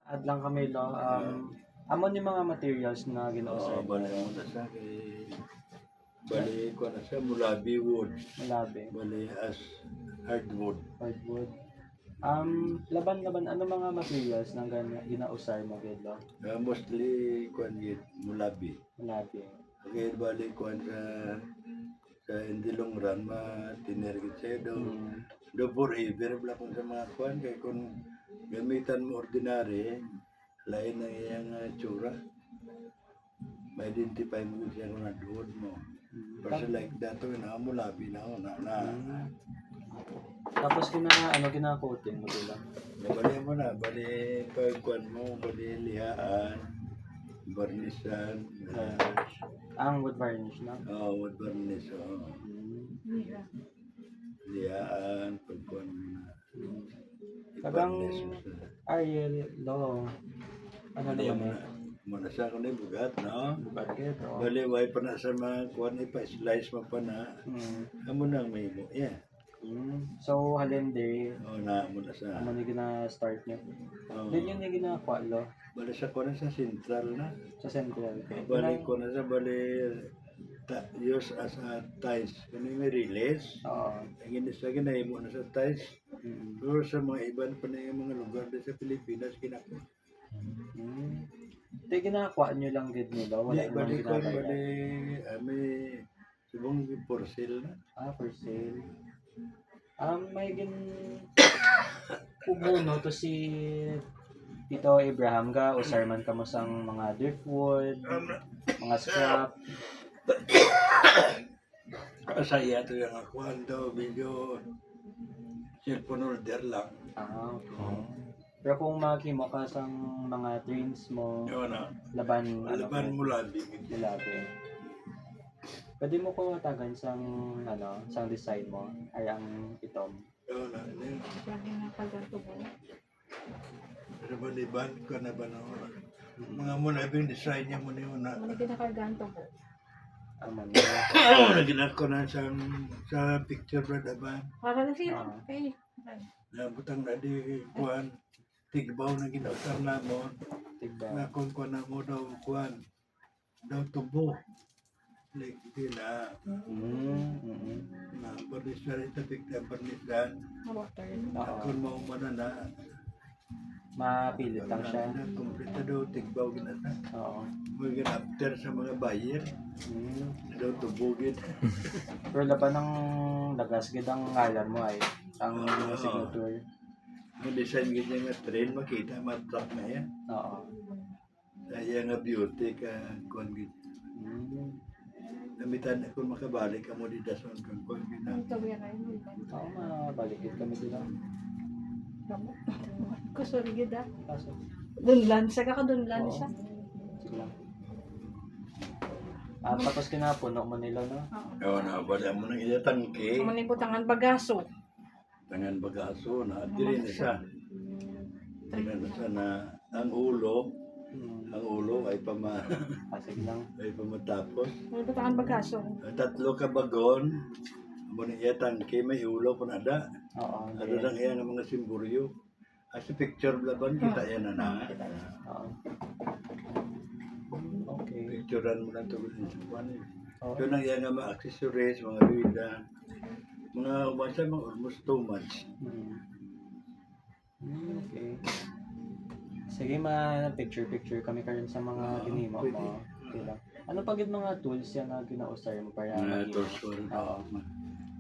Adlang kami lo, amo ni mga materials na Oo, gina-usay bali mo na sa kay bali ko na sa mulabi wood. malabi, Bali as hardwood. hardwood. Laban-laban, ano mga materials na gina-usay mo gilo? Mostly kuan gid mulabi. Malabi. Okay, bali kuan sa Indilong Run matiner gid siya do. Do forever bla kung sa mga kuan kay kung gamitan mo ordinary lain ang iyang tsura. Ma-identify mo gid siya kung hardwood mo. Person like that na mulabi na na. Tapos gina-coating mo gilo? Bali mo na, bali pagkuan mo, bali lihaan, barnisan, Ang wood varnish na? wood varnish, lihaan, pagkuan mo na. Tagang I-varnish mo sa. Ariel, lo, ano Bali naman mo na, muna sa kundi bugat, no? Bakit? Oh. Bali, way pa na sa mga kuan, ipa-slice mo pa na. Amo na ang may mo, yeah. So, halinde, Na muna sa. ano yung gina-start niyo? Din yun yung ginakuha, lo, Bali sa kuan sa central na. sa central. Bali ko na sa bali use as a ties. Kani may release. Oo. Ang inisa ginahimo na sa ties. Pero sa mga iban pa na yung mga lugar din sa Pilipinas kinako. Ito ginakuha nyo lang din nila, wala Di, namang bali ko, ginagawa. bali, may subong for sale na. For sale. May ubuno to si Tito Abraham ga, usar man ka mo sang mga driftwood, mga scrap. Sa iya to yung akuan daw, video, cellphone holder lang. Okay. Pero kung makimo ka sang mga trains mo, Yun na. laban, Laban mo labi. labi. Pwede mo ko tagan sang sang design mo ay ang itom. Yun na. Lagi na pagkato mo. Pero baliban ko na ba na mga muna yung design niya muna yun na. Ano kinakarganto mo? Aman. Naginat ko na sa picture brad ba? Para na sila. Eh. Nabutang na di kuan. Tigbaw na ginausar na mo. Tigba. Na kung kuan na mo daw kuan. Daw tubo. Like na. Na barnisar ito picture barnisan. Water. Kung mo na na. Mapilit lang siya. Kumpleta daw tigbaw ginasa. Oo. Mga after sa mga buyer. Daw tubugin. Pero laban ng lagas gid ang ngalan mo ay ang signature. Ang design ganyan nga train makita matrap na yan. Oo. Kaya nga beauty ka kuan gid. Namitan ako makabalik ka mo dito sa kuan gid na. Ang tawira yun. Oo, mabalikit kami dito. Kusuri gida. Kaso, Dunlan. Saka ka dunlan siya. sige lang. Tapos kinapuno mo nila, no? Oo na, wala mo nang iya tangke. Manibutangan bagaso. Tangan bagaso na dili na siya. Dili na siya na ang ulo ay Sige lang. ay pamatapos. Manibutangan bagaso. Tatlo ka bagon. Mo ni iya tangke may ulo pa nada. Oo. Ano lang iya nga mga simboryo. As picture laban kita yan na. Oo. Okay. Picturean mo lang ito sa kuwan eh. Oo. Yun ang yan nga mga accessories, mga rida, mga umasa, mga almost 2 months. Okay. Sige, picture kami karon sa mga ginimo pwede. mo. Okay lang. Ano pa gid mga tools yan na gina-usar mo para Mga tools ko rin.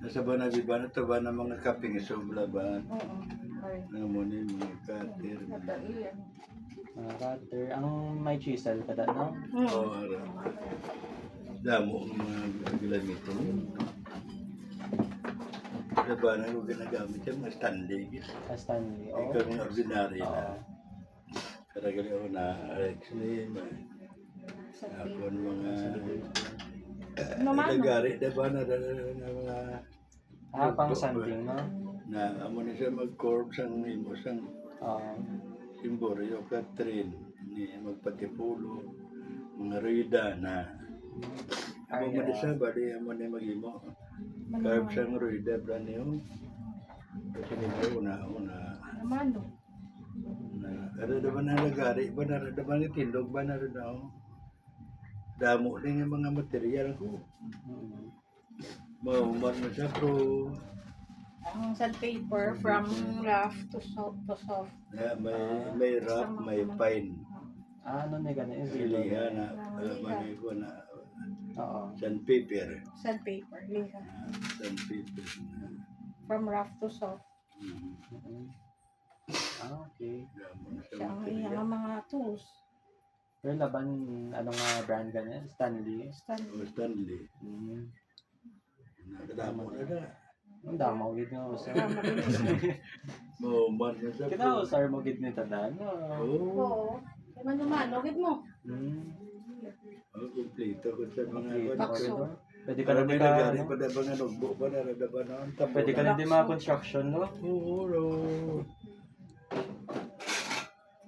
Nasa ba na biba na ito ba ng mga kaping isubla ba? Oo. Ay. Nga mo ni mga cutter. Nataiyan. mga cutter. Ang may chisel kada no? Oo, damo ng mga gilamito. Sa ba na ko ginagamit yung mga Stanley. Stanley. Ikaw yung ordinary Oo. na. Karagali ako na actually, ako mga ilagari, diba na mga Pang sanding, no? na amo na siya mag-curve sang imo sang Oo. simboryo ka train ni magpatipulo mga rida na amo man siya bali amo na magimo curve sang rida brand new kasi nito una Mano. na Ada naman ang lagari ba na naman itindog ba na rin ako. Damo din yung mga material ko. Maumar na siya pero Ang sandpaper from rough to soft. may rough, may fine. Ano na ganun? Pilihan na manay ko na Oo. sandpaper. Sandpaper, liha. Sandpaper. From rough to soft. Okay. Damo na siya Siya ang material. iyang mga tools. Pero laban, anong brand ganyan? Stanley? Stanley. Stanley. Nakadamo na na. Ang damaw gid nga usar. Maumar na siya. Kita usar mo gid ni tanan. Oo. Oo. Kaya naman, logit mo. Kumplito ko sa mga Bakso. Pwede ka Para na may di ka, nagari pa na ba nga nagbo ba na rada ba na ang tabo. pwede ka na di mga construction, no? Oo, no.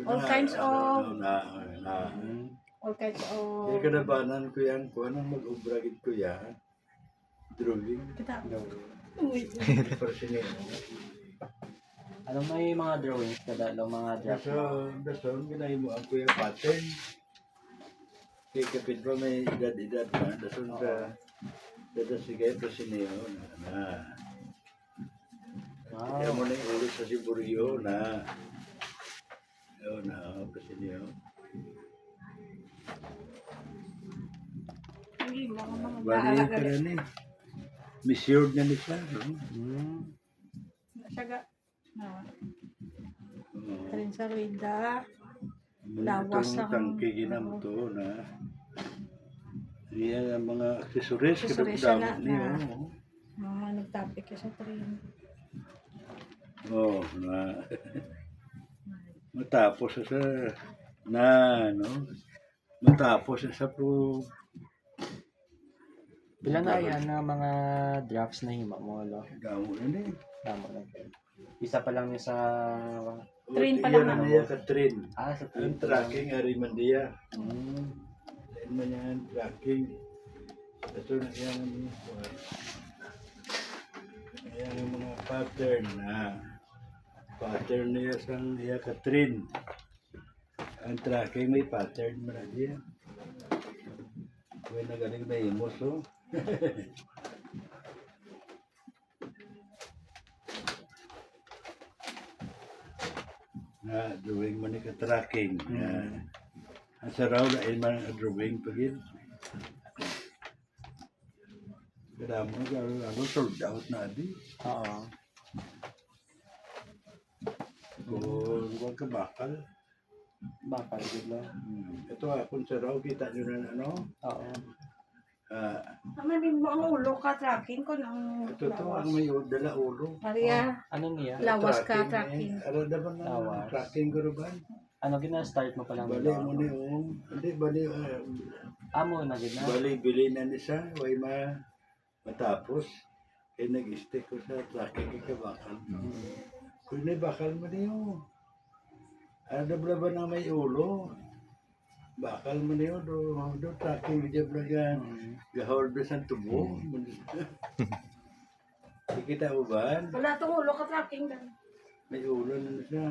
All kinds of- Mm. All kinds of... Kaya kanabanan ko yan, kung anong mag-ubragit ko yan, drawing, Kita. No. Uy. personal. Anong may mga drawings ka dalo, mga draft? Dason, ginahin mo ang kuya pattern. Kaya kapit pa may edad-edad na, dason sa sige, personal na. Kaya mo Wow. na yung ulit sa Siburio na. Yun na, personal. Hindi mo ang mga Bali baalaga. ka na ni. Misured na ni siya. No? Mm. Saga. Na. Oo. Rin sa rida. Lawas Lawas ang ang- tangke ginam to na. Iya ang mga accessories Accessories kada na- damo niyo. na- Mga nagtapik ka sa train. Oh, na matapos sa na no. Matapos sa pro Pila na yan na mga drafts na hima mo, lo? damo na ni. Tama na. Isa pa lang niya sa... Train pa lang na ako. niya ka train. sa Ang tracking ari man diya. Mm. Train man yan tracking. Ito na yan ang mga pattern na pattern niya sang iya ka train. Ang tracking may pattern man diya. Kaya nagaling na imos oh. Na drawing man ni ka tracking. Ang saraw na man ang drawing pagin. Kada mo ano sold out na di. Oo. Kung wag ka bakal. Bakal, gid lo. Ito akong saraw kita nyo na ano. Oo. Naman mo ang ulo ka tracking ko ng Ito to ang may dala ulo. Maria, Ano niya? lawas ka tracking. Ano naman na Lawas. tracking ko ba? Ano gina-start mo pa lang? Bali mo ni hindi bali Amo na gid na. bali bili na ni siya way matapos nag-stick ko sa tracking ka bakal. Kung may bakal mo niyo. Ano ba na may ulo? Bakal mo niyo do tracking video blagan. Gahol do sa tubo. Kita mo ba? Wala tong ulo ka tracking dan. May ulo na siya.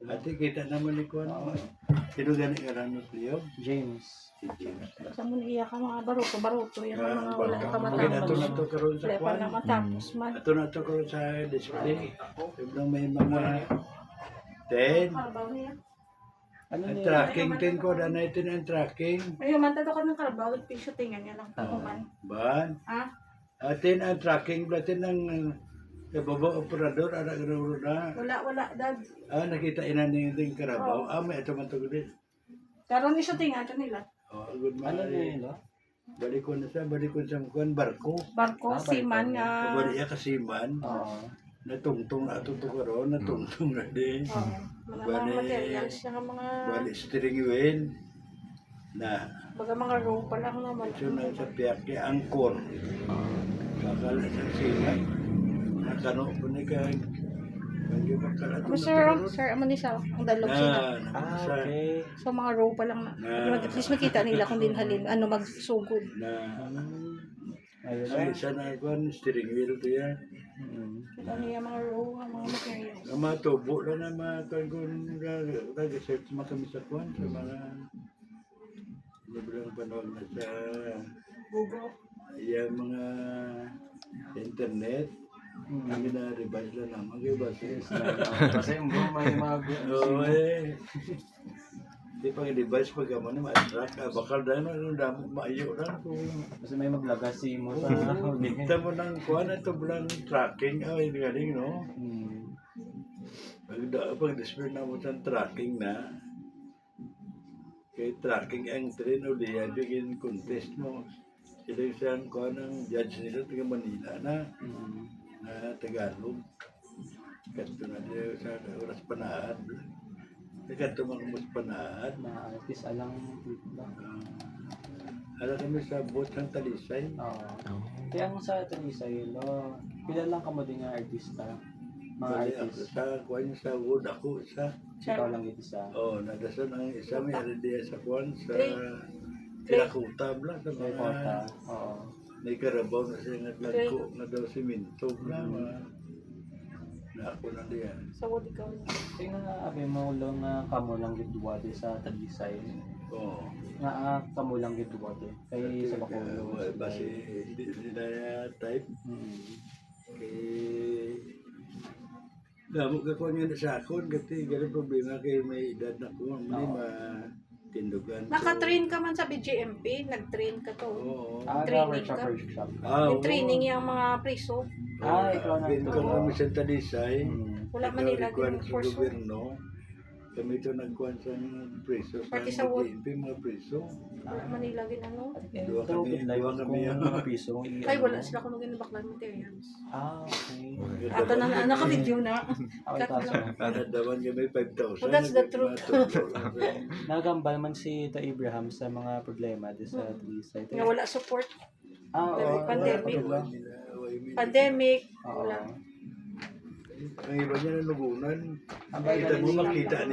Ate kita naman ni Kuan. Sino gani nga ran Leo? James. Si James. Sa mo niya ka mga baruto. Yan ang mga wala ka Mungkin ato matapos. na to karon sa Wala pa Kuan. na matapos man. Ato na to karon sa display. Ibang may mga 10. Karabaw niya. Ano Ang niya? tracking 10 ko na natin ang tracking. Ayun, mantado ka ng karabaw. Piso tingan niya lang. Takuman. Ban. Ha? Atin ang tracking natin ng kababa operador ara garo na. Wala, dad. Nakita ina ning ding karabaw. May ato man to gud. Karon iso tingan ito nila. Good man. Ano niya, lo? Balik ko na sa kuan barko. Barko, barko siman niya. nga. Balik ya kasiman. Oo. Natungtong na ito karon, natungtong na din. Mga Bali- materials siya nga mga Balik steering wheel na baga mga row pa lang naman. ito na sa piyak kay angkor. Bakal na sa siman. Nakano po ni kay Kaya bakal ato na Sir, amo ni sa ang dalog sila. sa Okay. So mga row pa lang na. At least makita nila kung din halin ano magsugod. na Ayun ang na. isa na kuan steering wheel to yan. Kita niya mga raw, ang mga materials. Ang mga tubo lang na mga kung nag-search mga kami sa kwan sa mga librang panahon na sa Google. yung mga internet. Ang gina-revise lang naman kayo ba? Kasi yung may mga Oo eh. Di pang i-device pag naman na ma-attract. Bakal dahil na damo maayo lang. kasi may maglagasi mo sa Kita mo ng kuha na ito bilang tracking. Ay, galing no? Pag-display na mo sa tracking na, kay tracking ang train o liya, bigyan contest mo. Sila yung siyang kuha ng judge nila taga Manila na Tagalog. Kanto na diyo sa oras panahad. Kanto mga oras panahad. mga artist alang ba? Alam kami sa bot ng Talisay. Kaya ang sa Talisay, no, pila lang ka mo din nga artista. Mga Bali ako artist. sa kuha niya sa wood ako isa. Ikaw lang ito sa Nadasan ang isa may aridiya sa kuwan sa Clay. Tirakuta bla sa may mga kota. Oo. may karabaw na siya nga lagko nga daw siminto bla na ako na diyan. Sa wood ikaw na. Tingnan nga, abi mo lang nga kamo lang gidwade sa Talisay. Oo. Nga kamo lang gidwade. Kay sa Bacolod. Basi hindi nila type kay damo ka ko nga sa akon kasi ganun problema kay may edad na ko hindi matindugan. Naka-train ka man sa BGMP, nag-train ka to. Oo. Training workshop, ka? workshop. Yung training yung mga priso. Ikaw na Bin ito. ko kami sa Talisay. Wala man nila Ikaw, din sa force. gobyerno. Kami ito nagkuhan sa preso. Pati sa wood. mga preso. Wala man nila ginano. Dua Ito, kami- live dua kung kami yan. mga piso. Ay, wala sila kung ginabaklan materials. Okay. Ato na naka-video na. Okay, kaso. Nadaman kami 5,000. Well, that's the truth. Nagambal man si Tito Abraham sa mga problema di sa Talisay. Nga wala support. Oo. Pandemic. wala. Pandemic. Oo. Wala. Ang iba niya nalugunan. Ang bayan Kita mo nila- makita